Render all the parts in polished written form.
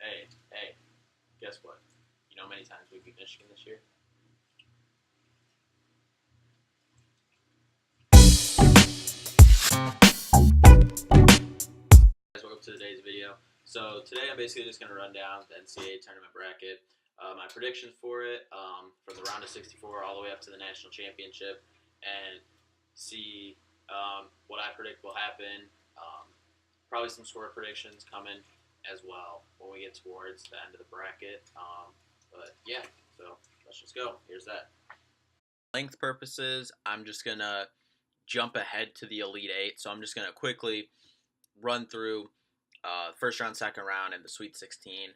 Hey, guess what? You know how many times we beat Michigan this year? Guys, welcome to today's video. So today I'm basically just going to run down the Ncaa tournament bracket, my predictions for it from the round of 64 all the way up to the national championship, and see what I predict will happen. Probably some score predictions coming as well when we get towards the end of the bracket. But yeah, so let's just go. Here's that. Length purposes, I'm just gonna jump ahead to the Elite Eight. So I'm just gonna quickly run through first round, second round, and the Sweet 16,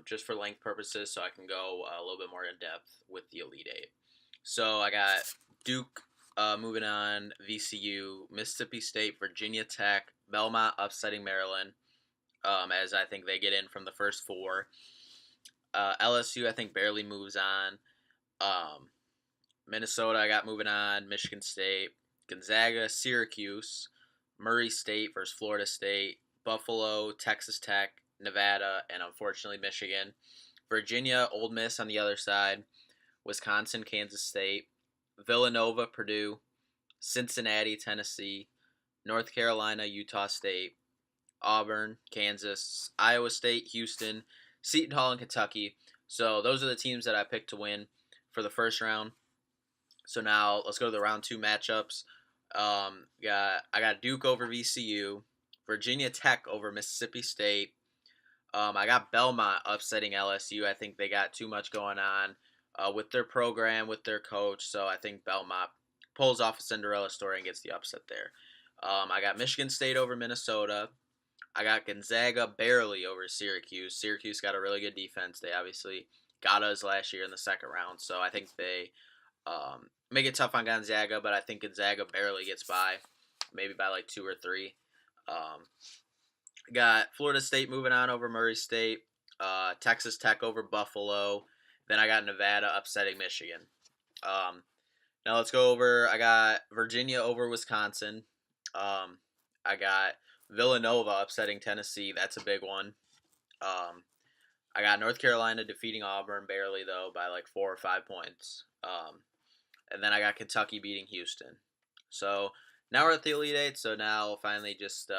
just for length purposes, so I can go a little bit more in depth with the Elite Eight. So I got Duke moving on, VCU, Mississippi State, Virginia Tech, Belmont upsetting Maryland, as I think they get in from the first four. LSU, I think, barely moves on. Minnesota, I got moving on. Michigan State, Gonzaga, Syracuse, Murray State versus Florida State, Buffalo, Texas Tech, Nevada, and unfortunately Michigan. Virginia, Ole Miss on the other side. Wisconsin, Kansas State, Villanova, Purdue, Cincinnati, Tennessee, North Carolina, Utah State, Auburn, Kansas, Iowa State, Houston, Seton Hall, and Kentucky. So those are the teams that I picked to win for the first round. So now let's go to the round two matchups. I got Duke over VCU, Virginia Tech over Mississippi State. I got Belmont upsetting LSU. I think they got too much going on with their program, with their coach. So I think Belmont pulls off a Cinderella story and gets the upset there. I got Michigan State over Minnesota. I got Gonzaga barely over Syracuse. Syracuse got a really good defense. They obviously got us last year in the second round. So I think they make it tough on Gonzaga, but I think Gonzaga barely gets by, maybe by like 2 or 3. Got Florida State moving on over Murray State, Texas Tech over Buffalo. Then I got Nevada upsetting Michigan. Now let's go over. I got Virginia over Wisconsin. I got Villanova upsetting Tennessee. That's a big one. I got North Carolina defeating Auburn barely though by like 4 or 5 points. And then I got Kentucky beating Houston. So now we're at the Elite Eight. So now we'll finally just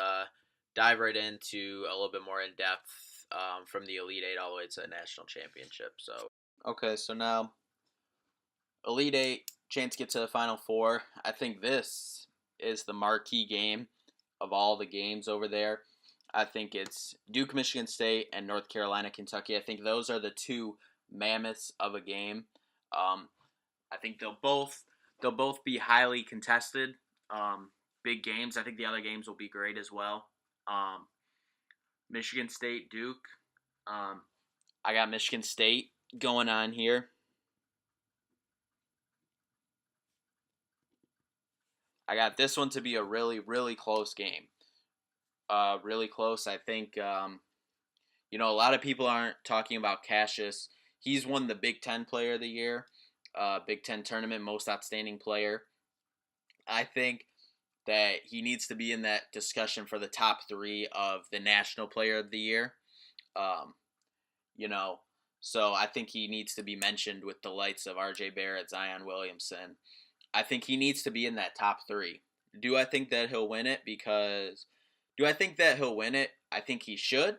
dive right into a little bit more in depth from the Elite Eight all the way to the national championship. So okay, so now Elite Eight, chance to get to the Final Four. I think this is the marquee game of all the games over there. I think it's Duke, Michigan State, and North Carolina, Kentucky. I think those are the two mammoths of a game. I think they'll both be highly contested, big games. I think the other games will be great as well. Michigan State, Duke. I got Michigan State going on here. I got this one to be a really, really close game. Really close. I think, a lot of people aren't talking about Cassius. He's won the Big Ten Player of the Year, Big Ten Tournament Most Outstanding Player. I think that he needs to be in that discussion for the top 3 of the National Player of the Year. So I think he needs to be mentioned with the likes of R.J. Barrett, Zion Williamson. I think he needs to be in that top 3. Do I think that he'll win it? I think he should,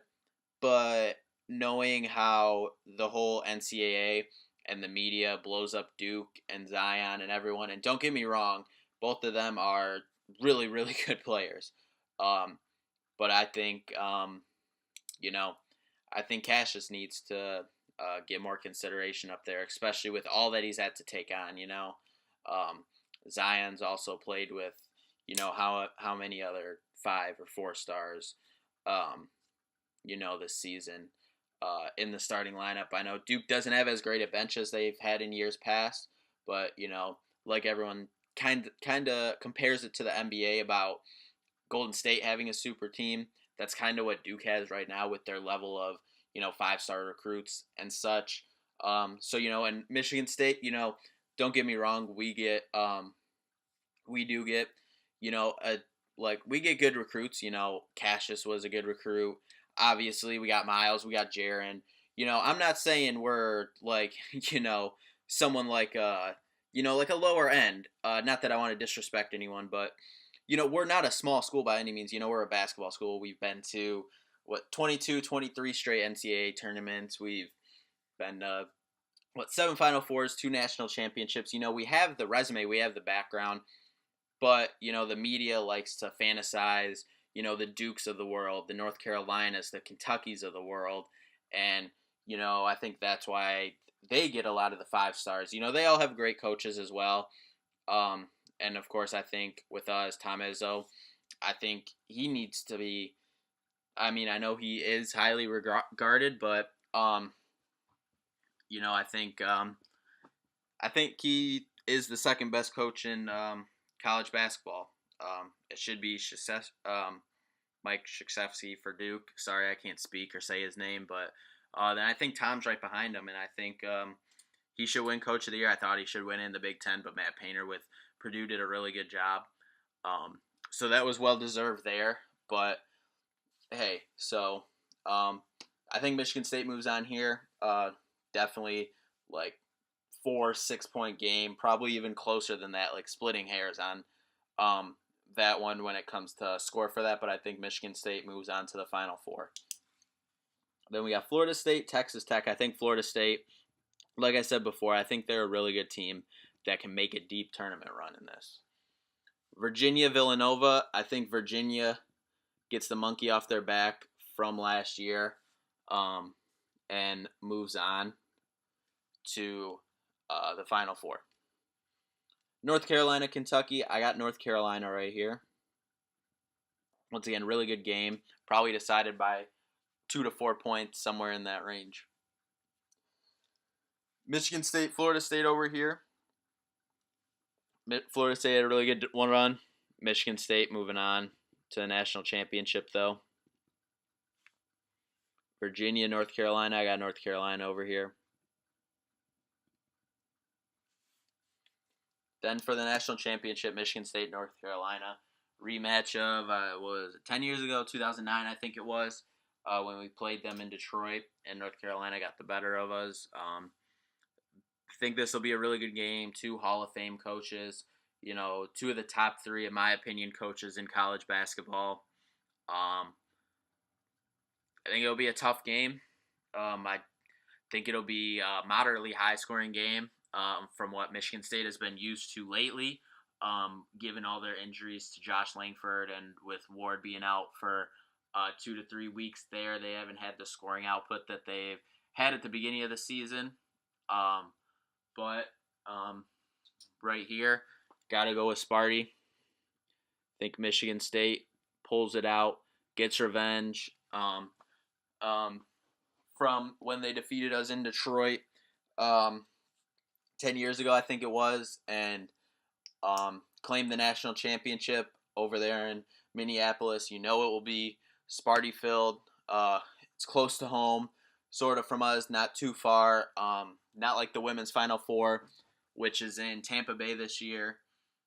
but knowing how the whole Ncaa and the media blows up Duke and Zion and everyone, and don't get me wrong, both of them are really, really good players. But I think, I think Cassius needs to get more consideration up there, especially with all that he's had to take on, Zion's also played with, how many other 5 or 4 stars, this season in the starting lineup. I know Duke doesn't have as great a bench as they've had in years past, but, like everyone kind of compares it to the NBA about Golden State having a super team. That's kind of what Duke has right now with their level of, 5-star recruits and such. And Michigan State, don't get me wrong, we do get, we get good recruits. Cassius was a good recruit. Obviously, we got Miles, we got Jaron. I'm not saying we're like, someone like like a lower end. Not that I want to disrespect anyone, but we're not a small school by any means. We're a basketball school. We've been to 22, 23 straight NCAA tournaments. We've been seven Final Fours, two national championships. We have the resume, we have the background, but the media likes to fantasize. The Dukes of the world, the North Carolinas, the Kentuckys of the world, and I think that's why they get a lot of the 5 stars. They all have great coaches as well. And of course, I think with us, Tom Izzo, I think he needs to be. I mean, I know he is highly regarded, but I think he is the second best coach in college basketball. It should be Mike Krzyzewski for Duke. Sorry, I can't speak or say his name, but then I think Tom's right behind him, and I think he should win Coach of the Year. I thought he should win in the Big Ten, but Matt Painter with Purdue did a really good job. So that was well deserved there. But hey, so I think Michigan State moves on here. Definitely like 4-6 point game, probably even closer than that, like splitting hairs on that one when it comes to score for that. But I think Michigan State moves on to the Final Four. Then we got Florida State, Texas Tech. I think Florida State, like I said before, I think they're a really good team that can make a deep tournament run in this. Virginia, Villanova. I think Virginia gets the monkey off their back from last year and moves on to the Final Four. North Carolina, Kentucky. I got North Carolina right here. Once again, really good game. Probably decided by 2 to 4 points, somewhere in that range. Michigan State, Florida State over here. Florida State had a really good one run. Michigan State moving on to the national championship, though. Virginia, North Carolina. I got North Carolina over here. Then for the national championship, Michigan State, North Carolina. Rematch of, 10 years ago, 2009, I think it was, when we played them in Detroit, and North Carolina got the better of us. I think this will be a really good game. 2 Hall of Fame coaches, 2 of the top 3, in my opinion, coaches in college basketball. I think it'll be a tough game. I think it'll be a moderately high-scoring game from what Michigan State has been used to lately, given all their injuries to Josh Langford and with Ward being out for 2 to 3 weeks there. They haven't had the scoring output that they've had at the beginning of the season. But right here, got to go with Sparty. I think Michigan State pulls it out, gets revenge from when they defeated us in Detroit 10 years ago, I think it was, and claim the national championship over there in Minneapolis. It will be Sparty-filled. It's close to home, sort of from us, not too far. Not like the women's Final Four, which is in Tampa Bay this year.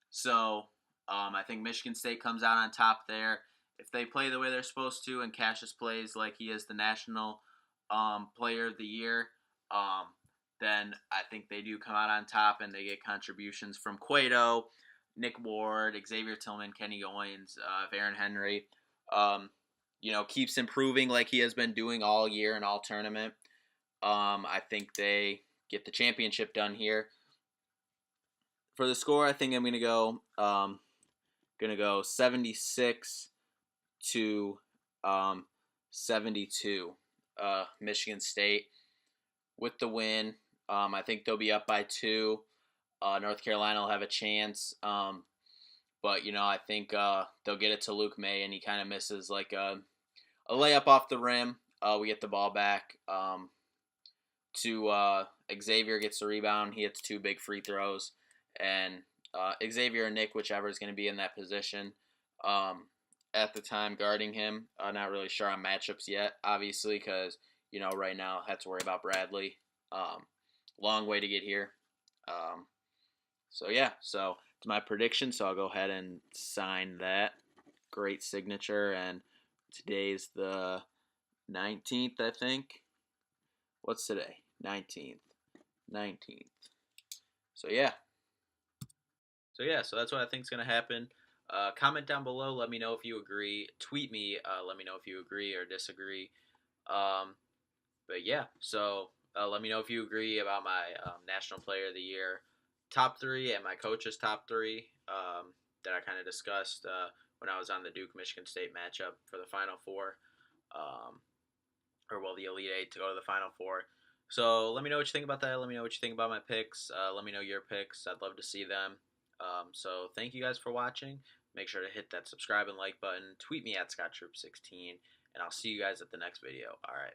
So I think Michigan State comes out on top there. If they play the way they're supposed to and Cassius plays like he is the national player of the year, then I think they do come out on top, and they get contributions from Cueto, Nick Ward, Xavier Tillman, Kenny Owens, Aaron Henry. Keeps improving like he has been doing all year and all tournament. I think they get the championship done here. For the score, I think I'm gonna go 76 to 72. Michigan State with the win. I think they'll be up by 2. North Carolina will have a chance. But I think they'll get it to Luke May, and he kind of misses like a layup off the rim. We get the ball back to Xavier gets the rebound. He hits 2 big free throws, and Xavier or Nick, whichever is going to be in that position at the time guarding him. Not really sure on matchups yet, obviously, because right now I have to worry about Bradley. Long way to get here. So it's my prediction. So I'll go ahead and sign that. Great signature, and today's the 19th, I think. What's today? 19th. 19th. So yeah. So that's what I think is going to happen. Comment down below. Let me know if you agree. Tweet me. Let me know if you agree or disagree. Um, but yeah, so let me know if you agree about my National Player of the Year top three and my coach's top three that I kind of discussed when I was on the Duke Michigan State matchup for the Final Four, um, or well, the Elite Eight to go to the Final Four. So let me know what you think about that. Let me know what you think about my picks. Let me know your picks. I'd love to see them. So thank you guys for watching. Make sure to hit that subscribe and like button. Tweet me at ScottTroop16, and I'll see you guys at the next video. All right,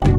bye.